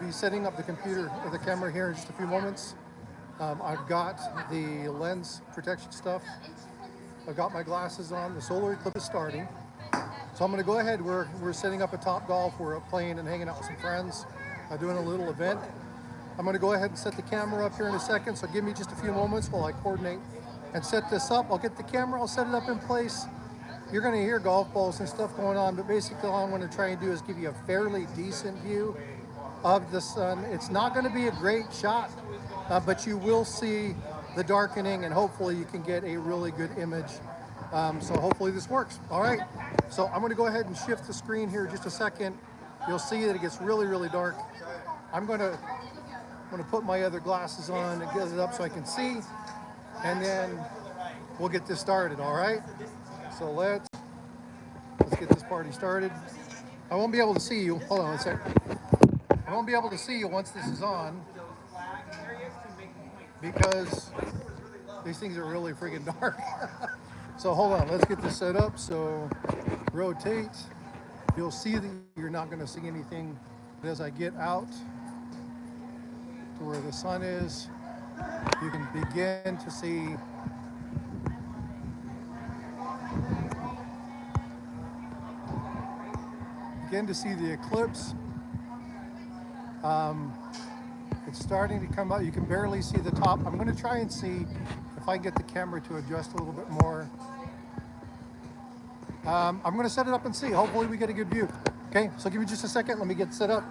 be setting up the computer or the camera here in just a few moments. I've got the lens protection stuff. I've got my glasses on. The solar eclipse is starting. So I'm going to go ahead. We're setting up a Top Golf. We're playing and hanging out with some friends, doing a little event. I'm going to go ahead and set the camera up here in a second. So give me just a few moments while I coordinate and set this up. I'll get the camera. I'll set it up in place. You're going to hear golf balls and stuff going on, but basically all I'm going to try and do is give you a fairly decent view of the sun. It's not going to be a great shot, but you will see the darkening, and hopefully you can get a really good image. So hopefully this works. All right, so I'm going to go ahead and shift the screen here just a second. You'll see that it gets really, really dark. I'm going to put my other glasses on and get it up so I can see, and then we'll get this started. All right, so let's get this party started. I won't be able to see you. Hold on a sec. I won't be able to see you once this is on because these things are really freaking dark. So hold on, let's get this set up. So rotate. You'll see that you're not going to see anything. But as I get out to where the sun is, you can begin to see the eclipse. It's starting to come out. You can barely see the top. I'm going to try and see if I can get the camera to adjust a little bit more. I'm going to set it up and see. Hopefully we get a good view. Okay, so give me just a second. Let me get set up.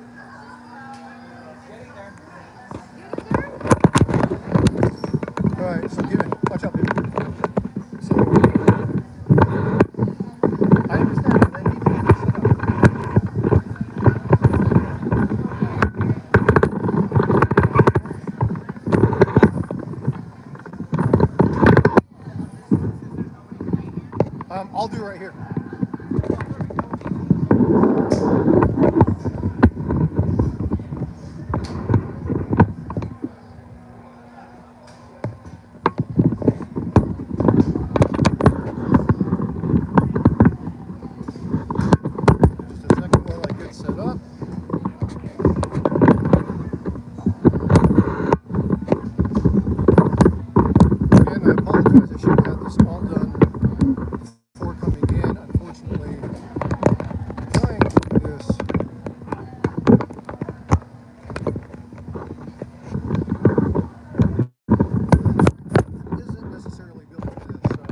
All right, so give it. Watch out, baby. So, I understand, but I need to get this set up. I'll do right here. Just a second while I get set up. Again, I apologize. I should have this all done before coming in. Unfortunately, trying to do this isn't necessarily built for this. So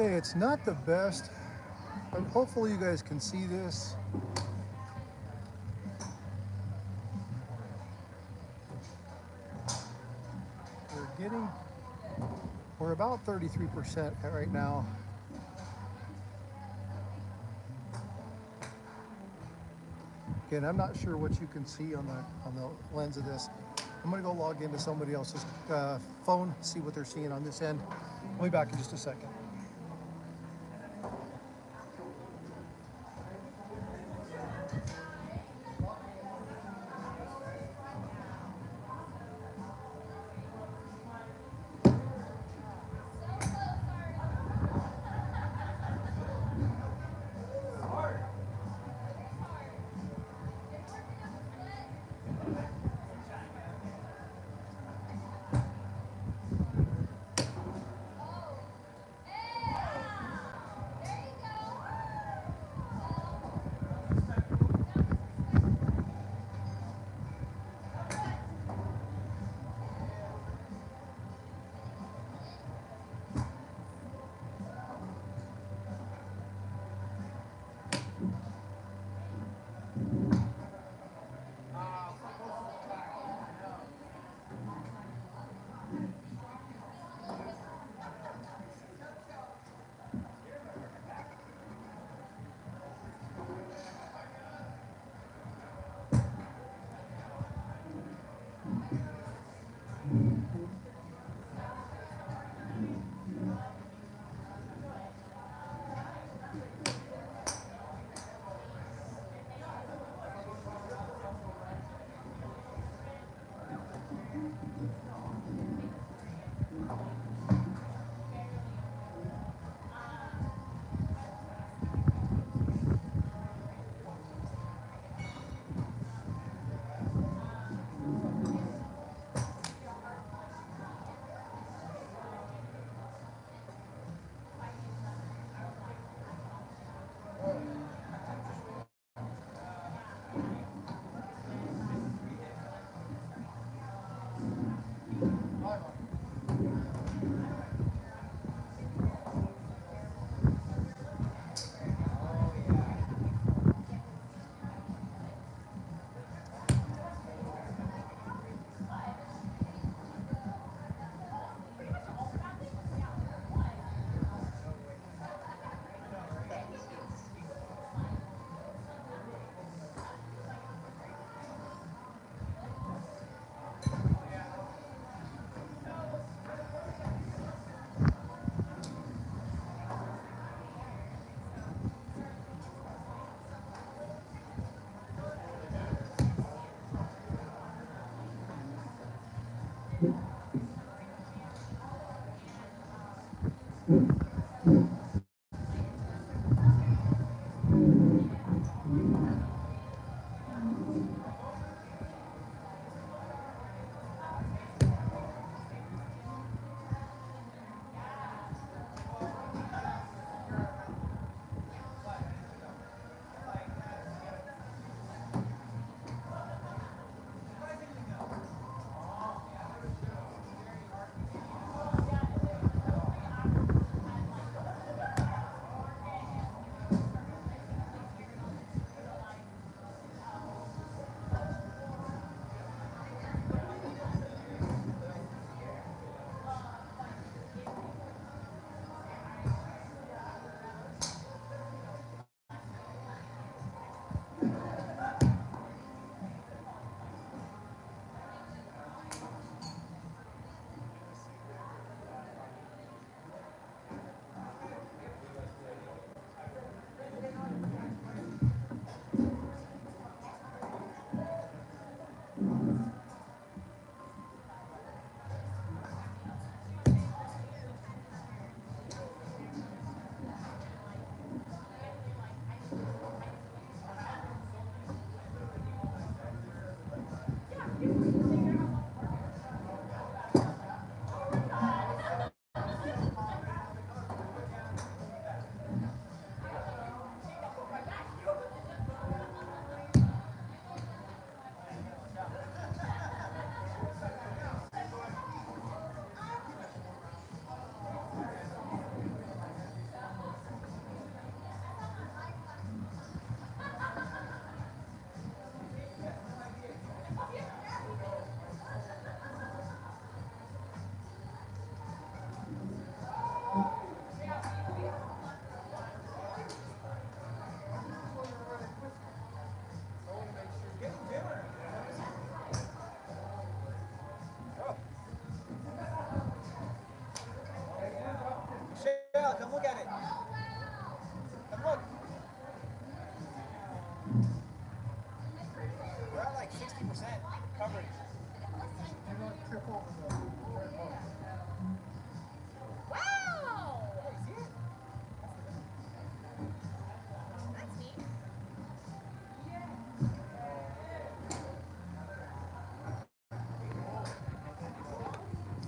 okay, it's not the best, but hopefully you guys can see this. We're about 33% right now. Again, I'm not sure what you can see on the lens of this. I'm gonna go log into somebody else's phone, see what they're seeing on this end. I'll be back in just a second.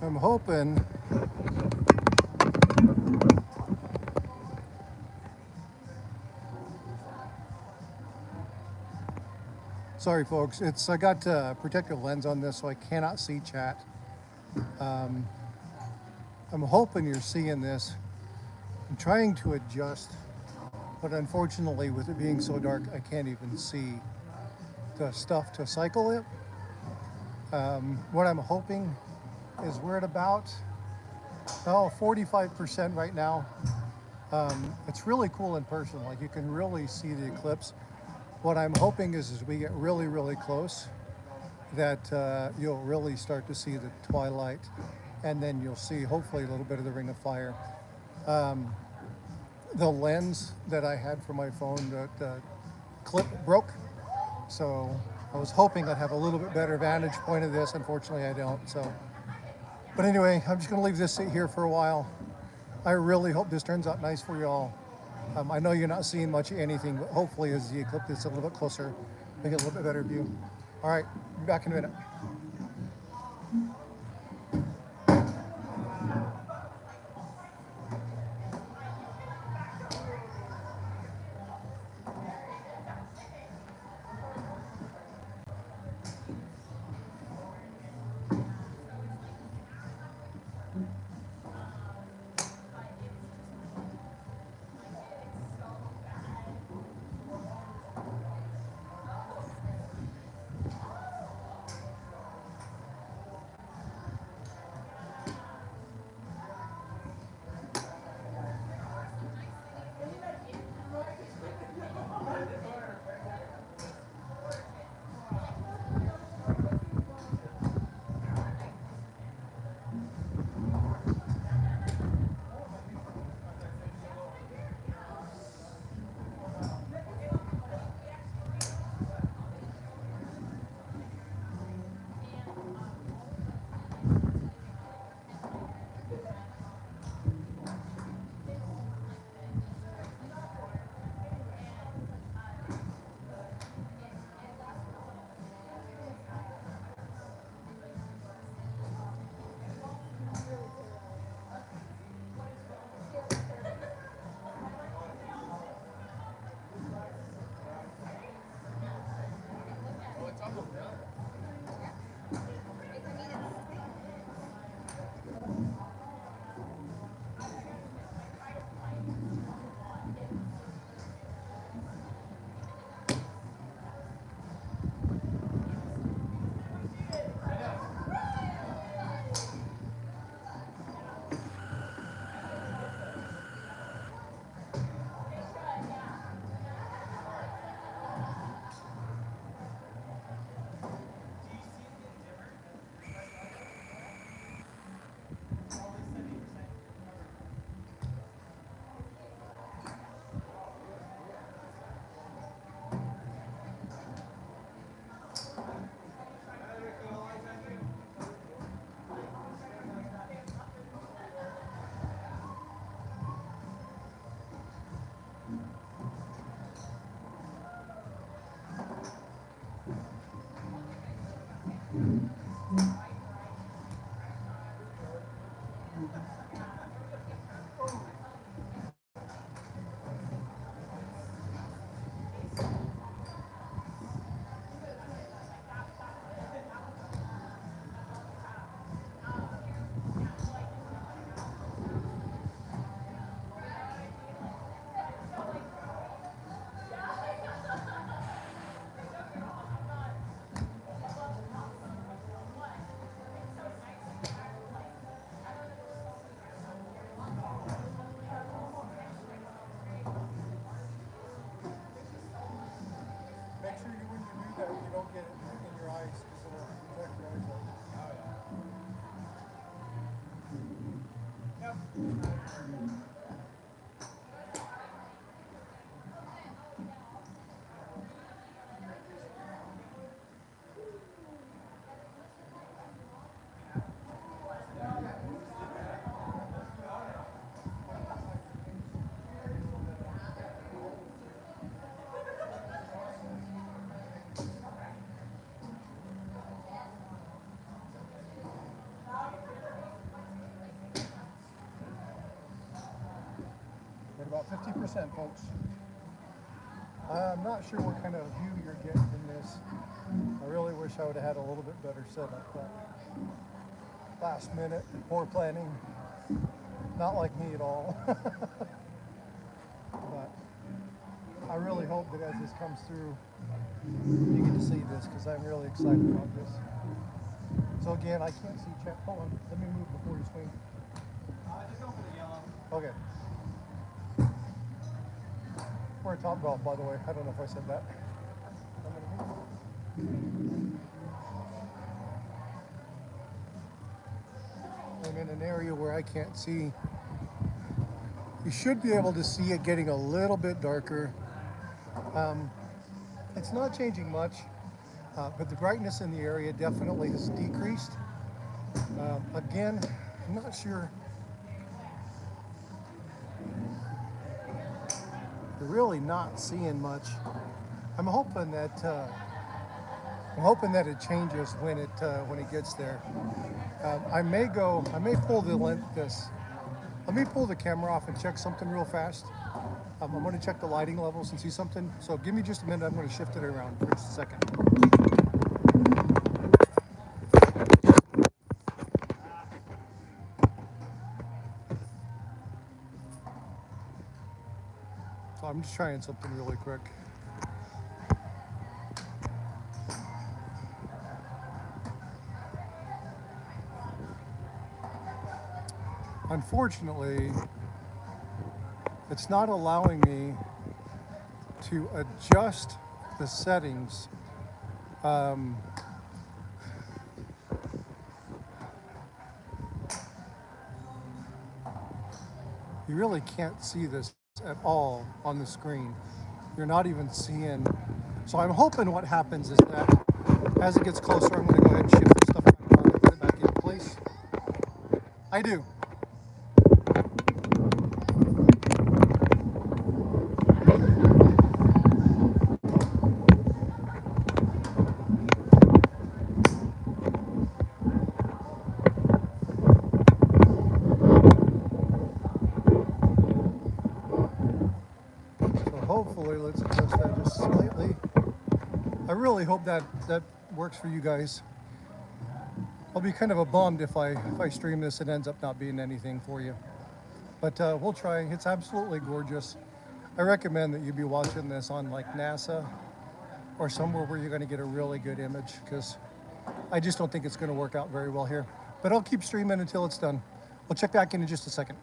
I'm hoping sorry folks, I got a protective lens on this so I cannot see chat. I'm hoping you're seeing this. I'm trying to adjust, but unfortunately with it being so dark I can't even see the stuff to cycle it. What I'm hoping is we're at about 45% right now. It's really cool in person, like you can really see the eclipse. What I'm hoping is as we get really, really close, that you'll really start to see the twilight, and then you'll see hopefully a little bit of the ring of fire. The lens that I had for my phone, the clip broke, so I was hoping I'd have a little bit better vantage point of this. Unfortunately, I don't. But anyway, I'm just going to leave this sit here for a while. I really hope this turns out nice for you all. I know you're not seeing much of anything, but hopefully as the eclipse gets a little bit closer, we get a little bit better view. All right, be back in a minute. 50%, folks. I'm not sure what kind of view you're getting from this. I really wish I would have had a little bit better setup, but last minute, poor planning, not like me at all. But I really hope that as this comes through, you get to see this, because I'm really excited about this. So again, I can't see Chet. Hold on, let me move before you swing. Just go for the yellow. Okay. We're at Top Golf, by the way. I don't know if I said that. I'm in an area where I can't see. You should be able to see it getting a little bit darker. It's not changing much, but the brightness in the area definitely has decreased. Again, I'm not sure. You're really not seeing much. I'm hoping that it changes when it gets there. I may pull let me pull the camera off and check something real fast. I'm going to check the lighting levels and see something. So give me just a minute. I'm going to shift it around for just a second. So I'm just trying something really quick. Unfortunately, it's not allowing me to adjust the settings. You really can't see this at all on the screen. You're not even seeing. So I'm hoping what happens is that as it gets closer, I'm going to go ahead and shift this stuff back on and put it back in place. I do. Hopefully, let's adjust that just slightly. I really hope that works for you guys. I'll be kind of a bummed if I stream this and ends up not being anything for you. But we'll try. It's absolutely gorgeous. I recommend that you be watching this on like NASA or somewhere where you're going to get a really good image, because I just don't think it's going to work out very well here. But I'll keep streaming until it's done. We'll check back in just a second.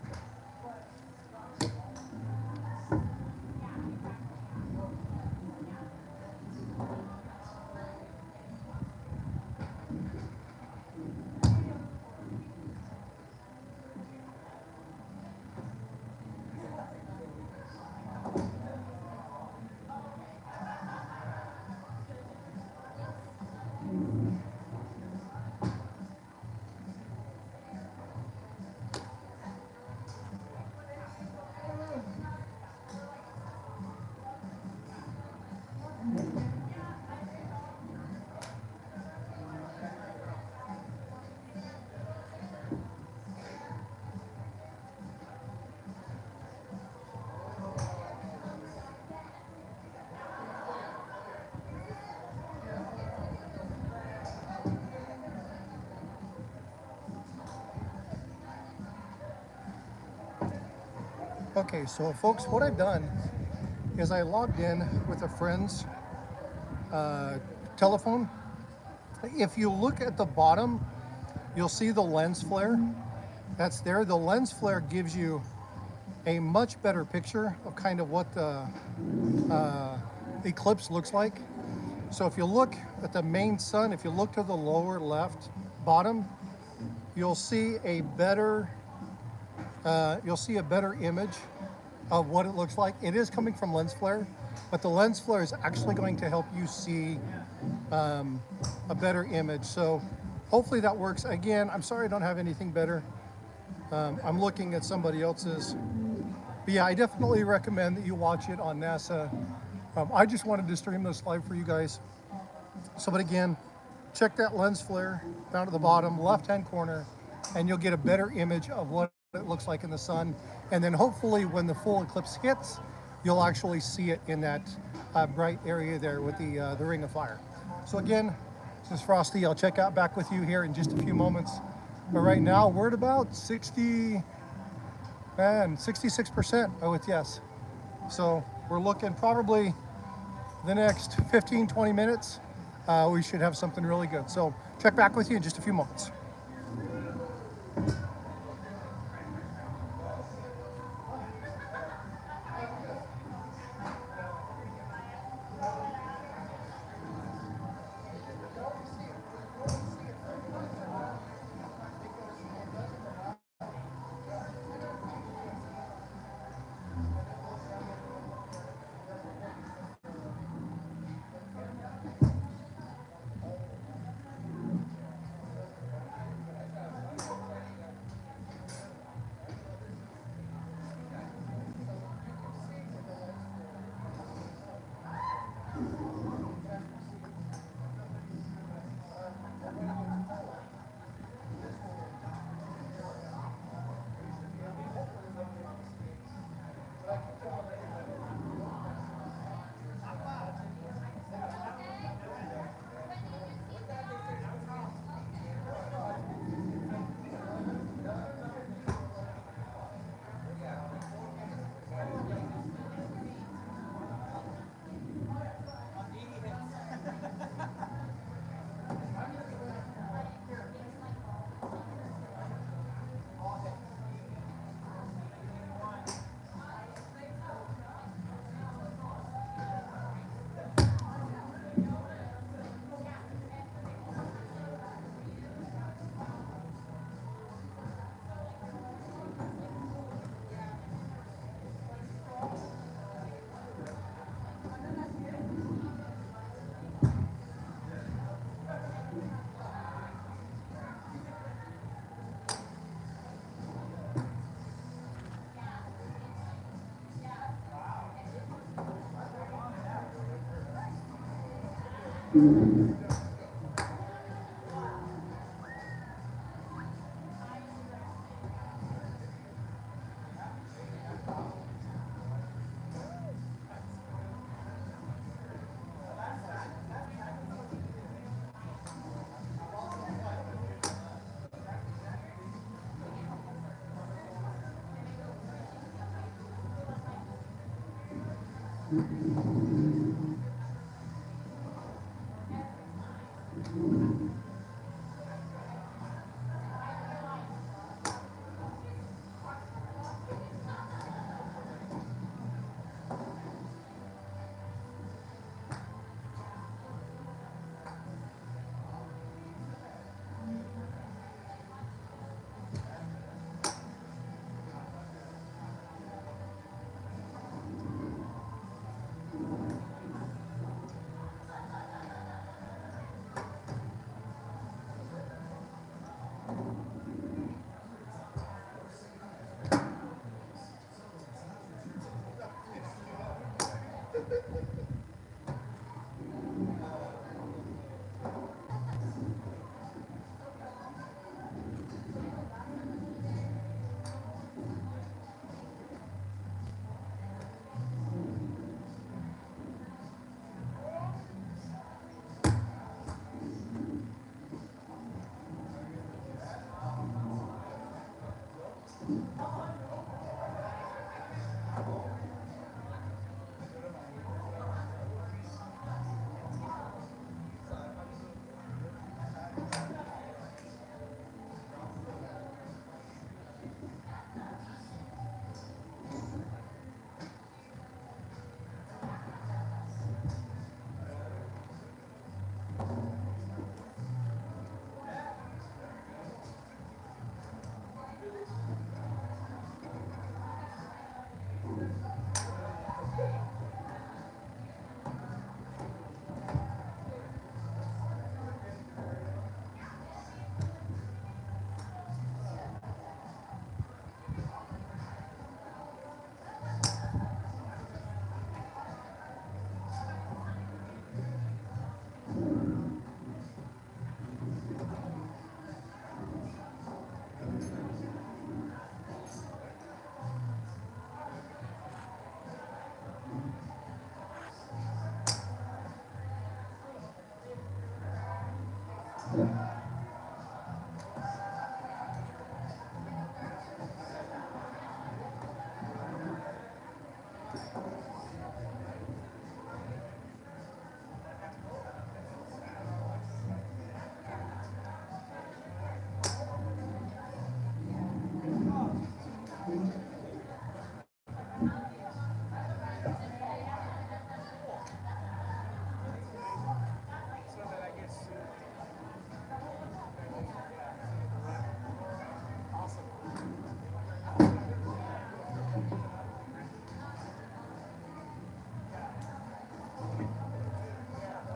Okay, so folks, what I've done is I logged in with a friend's telephone. If you look at the bottom, you'll see the lens flare. That's there. The lens flare gives you a much better picture of kind of what the eclipse looks like. So if you look at the main sun, if you look to the lower left bottom, you'll see a better image of what it looks like. It is coming from lens flare, but the lens flare is actually going to help you see a better image. So hopefully that works. Again, I'm sorry I don't have anything better. I'm looking at somebody else's. But yeah, I definitely recommend that you watch it on NASA. I just wanted to stream this live for you guys. So, but again, check that lens flare down to the bottom left-hand corner, and you'll get a better image of what it looks like in the sun. And then hopefully when the full eclipse hits, you'll actually see it in that bright area there with the ring of fire. So again, this is Frosty. I'll check out back with you here in just a few moments. But right now we're at about 66% with yes. So we're looking probably the next 15, 20 minutes, we should have something really good. So check back with you in just a few moments.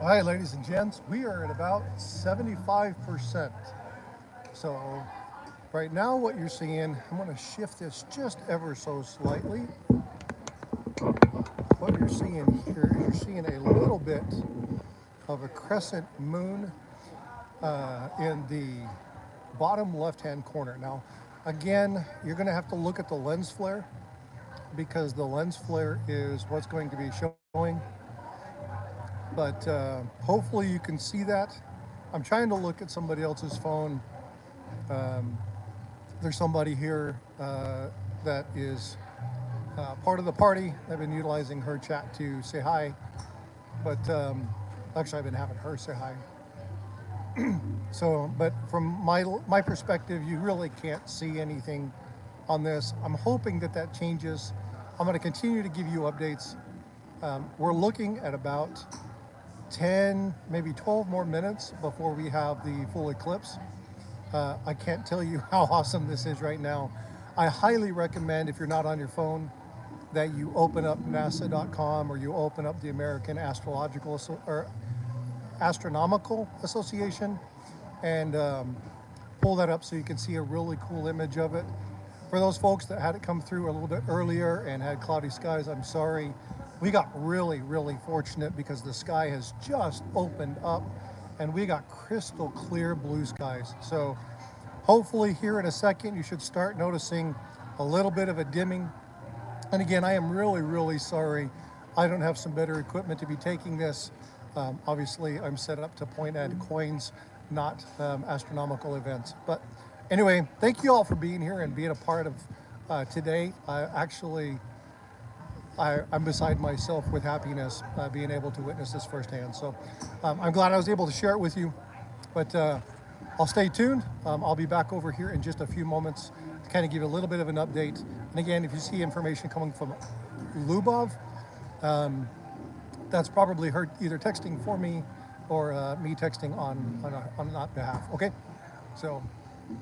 All right, ladies and gents, we are at about 75%. So right now what you're seeing, I'm going to shift this just ever so slightly. What you're seeing here is you're seeing a little bit of a crescent moon in the bottom left-hand corner. Now, again, you're going to have to look at the lens flare because the lens flare is what's going to be showing. But hopefully you can see that. I'm trying to look at somebody else's phone. There's somebody here that is part of the party. I've been utilizing her chat to say hi, but actually I've been having her say hi. So, but from my perspective, you really can't see anything on this. I'm hoping that that changes. I'm going to continue to give you updates. We're looking at about 10, maybe 12 more minutes before we have the full eclipse. I can't tell you how awesome this is right now. I highly recommend, if you're not on your phone, that you open up NASA.com or you open up the American Astronomical Association and pull that up so you can see a really cool image of it. For those folks that had it come through a little bit earlier and had cloudy skies, I'm sorry. We got really, really fortunate because the sky has just opened up and we got crystal clear blue skies. So hopefully here in a second, you should start noticing a little bit of a dimming. And again, I am really, really sorry. I don't have some better equipment to be taking this. Obviously, I'm set up to point at coins, not astronomical events. But anyway, thank you all for being here and being a part of today. I'm beside myself with happiness being able to witness this firsthand. So I'm glad I was able to share it with you. But I'll stay tuned. I'll be back over here in just a few moments to kind of give you a little bit of an update. And again, if you see information coming from Lubov, that's probably her either texting for me or me texting on that behalf. Okay, so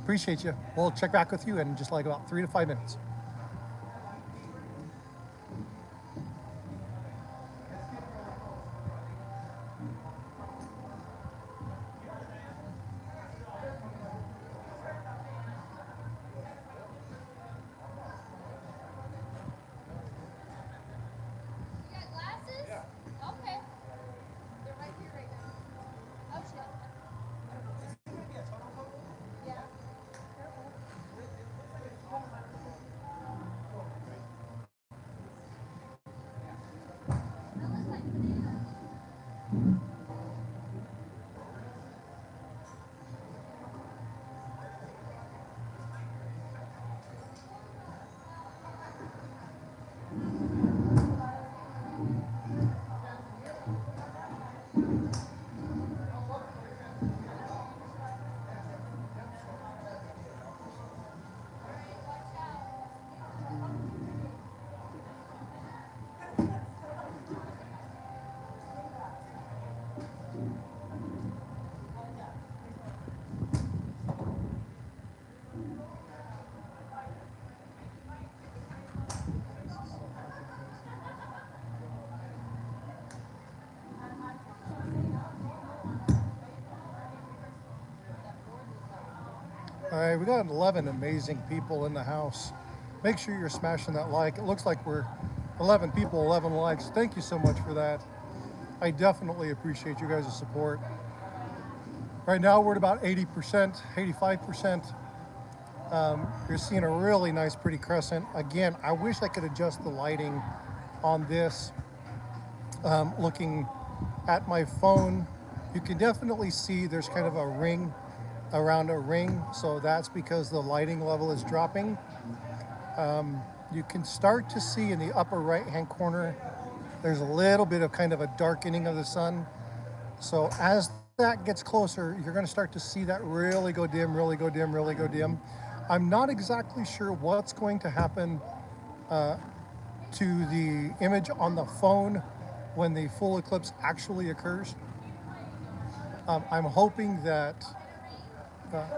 appreciate you. We'll check back with you in just like about 3 to 5 minutes. All right, we got 11 amazing people in the house. Make sure you're smashing that like. It looks like we're 11 people, 11 likes. Thank you so much for that. I definitely appreciate you guys' support. Right now we're at about 80%, 85%. You're seeing a really nice, pretty crescent. Again, I wish I could adjust the lighting on this. Looking at my phone, you can definitely see there's kind of a ring around a ring, so that's because the lighting level is dropping. You can start to see in the upper right hand corner there's a little bit of kind of a darkening of the sun. So as that gets closer, you're going to start to see that really go dim, really go dim, really go dim. I'm not exactly sure what's going to happen to the image on the phone when the full eclipse actually occurs. I'm hoping that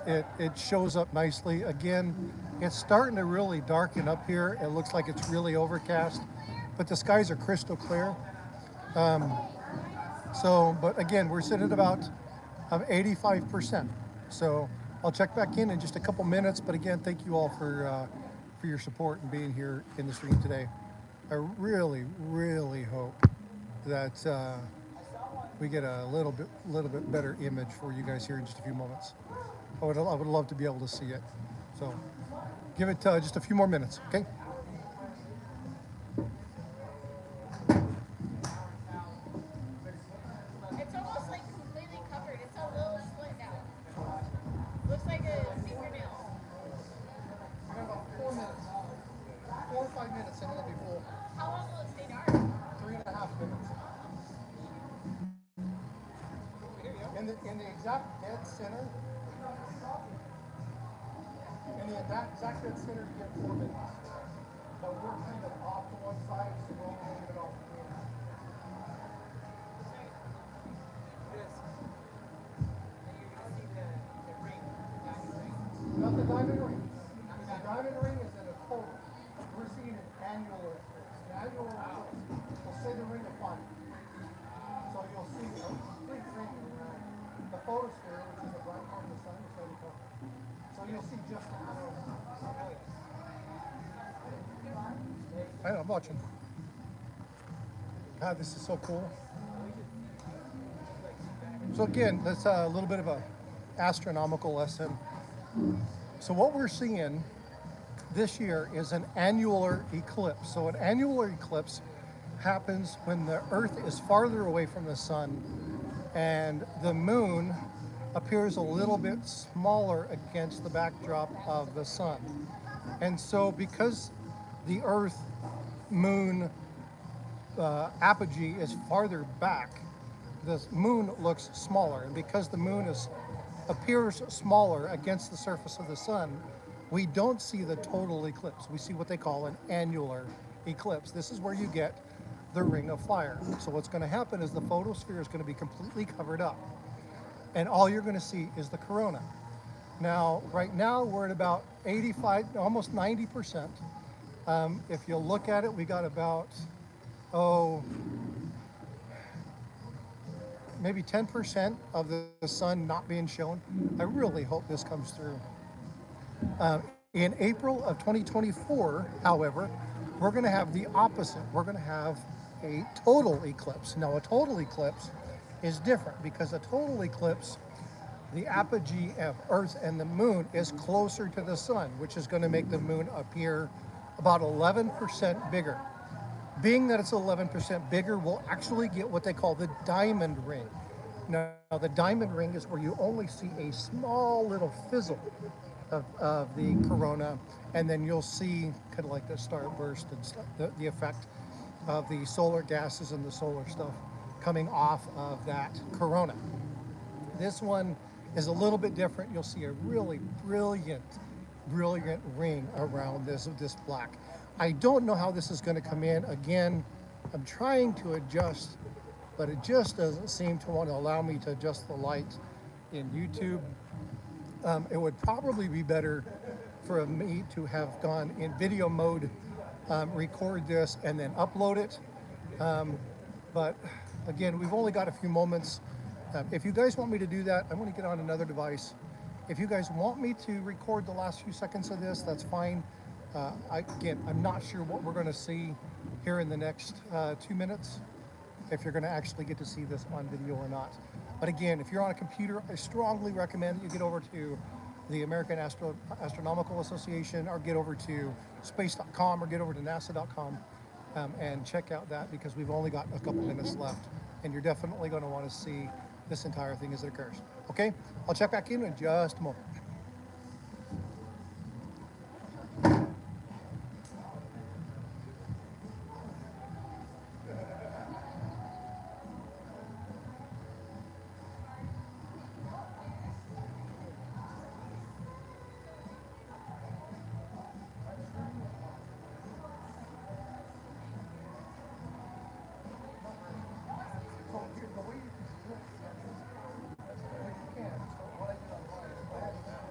it shows up nicely. Again, it's starting to really darken up here. It looks like it's really overcast, but the skies are crystal clear. So, but again, we're sitting at about 85%. So I'll check back in just a couple minutes. But again, thank you all for your support and being here in the stream today. I really, really hope that we get a little bit better image for you guys here in just a few moments. I would love to be able to see it. So give it just a few more minutes, okay? It's almost like completely covered. It's a little split now. Looks like a fingernail. We got about 4 minutes, 4 or 5 minutes, and it'll be full. How long will it stay dark? 3.5 minutes. In the exact dead center, exact dead center, you get 4 minutes. But we're kind of off to one side, so we'll leave it off. Not the diamond ring. The diamond ring is in a total. We're seeing an annular eclipse. An annular eclipse will say the ring of fire. So you'll see a complete ring around the photosphere, which is a bright part of the sun, is going to come. So you'll see just the corona. I'm watching. God, this is so cool. So again, that's a little bit of a astronomical lesson. So what we're seeing this year is an annular eclipse. So an annular eclipse happens when the Earth is farther away from the sun and the moon appears a little bit smaller against the backdrop of the sun. And so because the Earth moon apogee is farther back, the moon looks smaller. And because the moon appears smaller against the surface of the sun, we don't see the total eclipse. We see what they call an annular eclipse. This is where you get the ring of fire. So what's going to happen is the photosphere is going to be completely covered up, and all you're going to see is the corona. Now, right now, we're at about 85, almost 90%. If you look at it, we got about, maybe 10% of the sun not being shown. I really hope this comes through. In April of 2024, however, we're going to have the opposite. We're going to have a total eclipse. Now, a total eclipse is different because a total eclipse, the apogee of Earth and the moon is closer to the sun, which is going to make the moon appear about 11% bigger. Being that it's 11% bigger, we'll actually get what they call the diamond ring. Now, the diamond ring is where you only see a small little fizzle of the corona, and then you'll see kind of like the starburst and stuff, the effect of the solar gases and the solar stuff coming off of that corona. This one is a little bit different. You'll see a really brilliant ring around this black. I don't know how this is going to come in. Again, I'm trying to adjust, but it just doesn't seem to want to allow me to adjust the light in YouTube. It would probably be better for me to have gone in video mode, record this, and then upload it. But again, we've only got a few moments. If you guys want me to do that, I'm going to get on another device. If you guys want me to record the last few seconds of this, that's fine. Again, I'm not sure what we're going to see here in the next 2 minutes, if you're going to actually get to see this on video or not. But again, if you're on a computer, I strongly recommend that you get over to the American Astronomical Association, or get over to space.com, or get over to nasa.com and check out that, because we've only got a couple minutes left, and you're definitely going to want to see this entire thing as it occurs. Okay, I'll check back in just a moment. So the way you can, what I did online, I had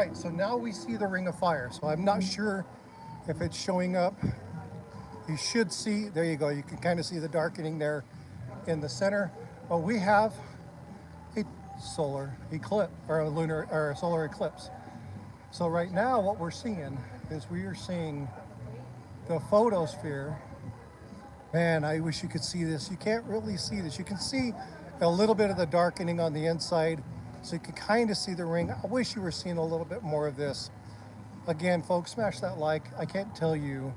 right, so now we see the ring of fire. So I'm not sure if it's showing up. You should see, there you go. You can kind of see the darkening there in the center. But we have a solar eclipse or a lunar or a solar eclipse. So right now what we're seeing is we are seeing the photosphere. Man, I wish you could see this. You can't really see this. You can see a little bit of the darkening on the inside, so you can kind of see the ring. I wish you were seeing a little bit more of this. Again, folks, smash that like. I can't tell you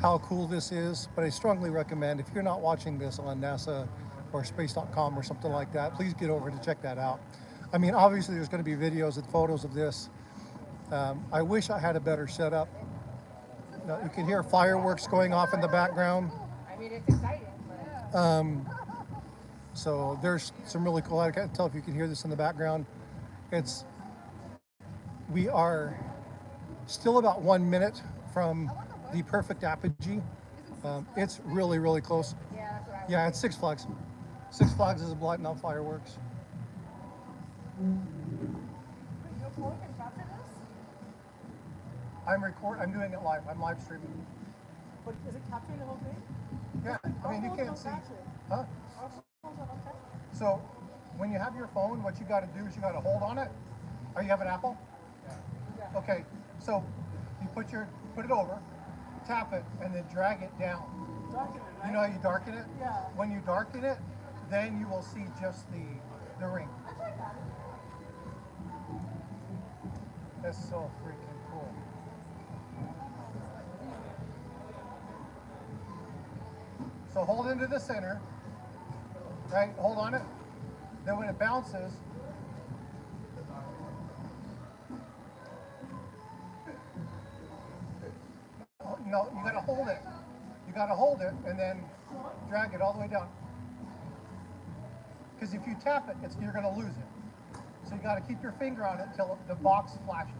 how cool this is, but I strongly recommend, if you're not watching this on NASA or space.com or something like that, please get over to check that out. I mean, obviously there's going to be videos and photos of this. I wish I had a better setup. Now, you can hear fireworks going off in the background. I mean, it's exciting, but So there's some really cool, I can't tell if you can hear this in the background. We are still about 1 minute from the perfect apogee. It's really, really close. yeah, that's what I Yeah, it's Six Flags. Six Flags is lighting off fireworks. You're recording and capture this? I'm doing it live. I'm live streaming. But is it capturing the whole thing? Yeah, I mean, you can't see. Huh? Our phones don't catch it. So when you have your phone, what you got to do is you got to hold on it. Oh, you have an Apple? Yeah. Okay, so you put it over, tap it, and then drag it down. Darken it, right? You know how you darken it? Yeah. When you darken it, then you will see just the ring. That's so freaking cool. So hold into the center, right? Hold on it. Then when it bounces, no, you gotta hold it. You gotta hold it and then drag it all the way down. Because if you tap it, you're gonna lose it. So you gotta keep your finger on it until the box flashes.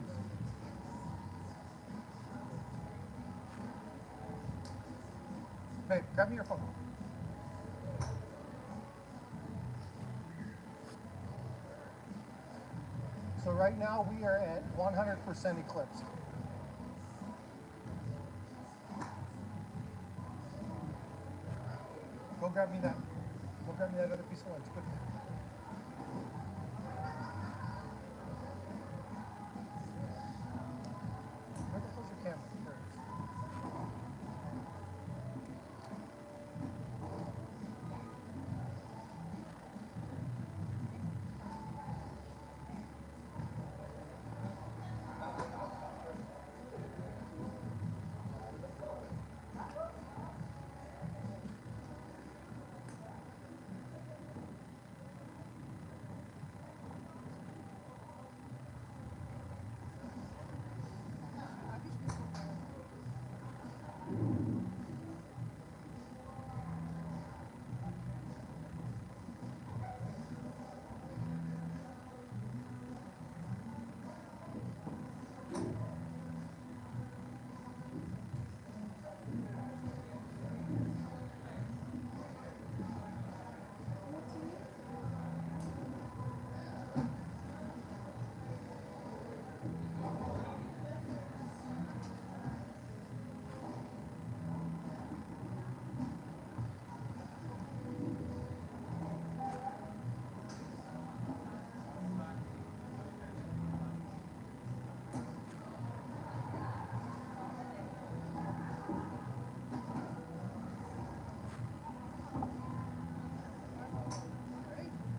Babe, grab me your phone. So right now we are at 100% eclipse. Go grab me that. Go grab me that other piece of lens quickly. Where the hell's your camera? There it is.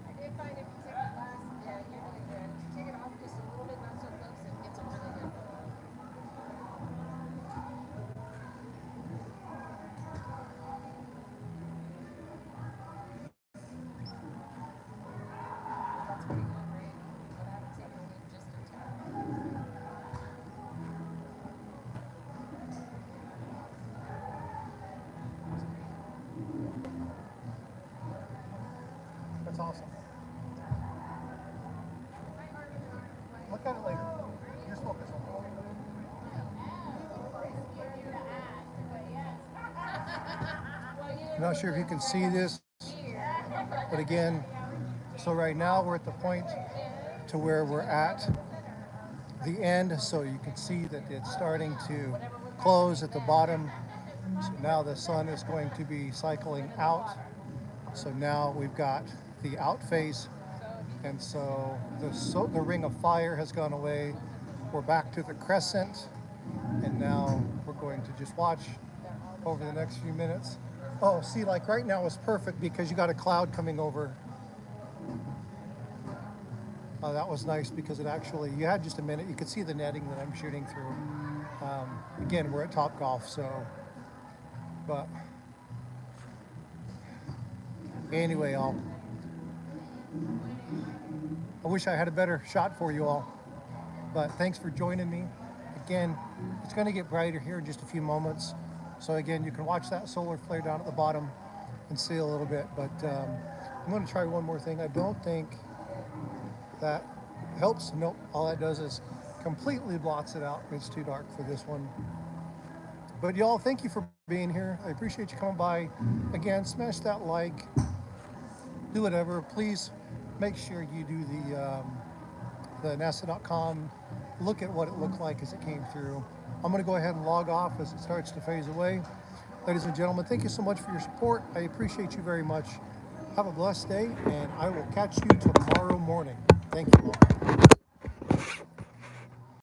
I did find if you take the glass, yeah, you're doing good. Take it off just a little bit, not so close, and get some really good photo. That's pretty good, right? But I haven't seen it move just in time. That's awesome. Look at it later. Just focus on it. I'm not sure if you can see this, but again, so right now we're at the point to where we're at the end, so you can see that it's starting to close at the bottom. So now the sun is going to be cycling out. So now we've got the out phase, and so the ring of fire has gone away. We're back to the crescent, and now we're going to just watch over the next few minutes. Oh, see, like right now is perfect because you got a cloud coming over. That was nice because it actually, you had just a minute, you could see the netting that I'm shooting through. Again, we're at Top Golf, so, but anyway, I wish I had a better shot for you all, but thanks for joining me. Again, it's going to get brighter here in just a few moments. So again, you can watch that solar flare down at the bottom and see a little bit, but I'm going to try one more thing. I don't think that helps. Nope, all that does is completely blots it out. It's too dark for this one. But y'all, thank you for being here. I appreciate you coming by. Again, smash that like, do whatever. Please make sure you do the NASA.com. Look at what it looked like as it came through. I'm going to go ahead and log off as it starts to phase away. Ladies and gentlemen, thank you so much for your support. I appreciate you very much. Have a blessed day, and I will catch you tomorrow morning. Thank you all.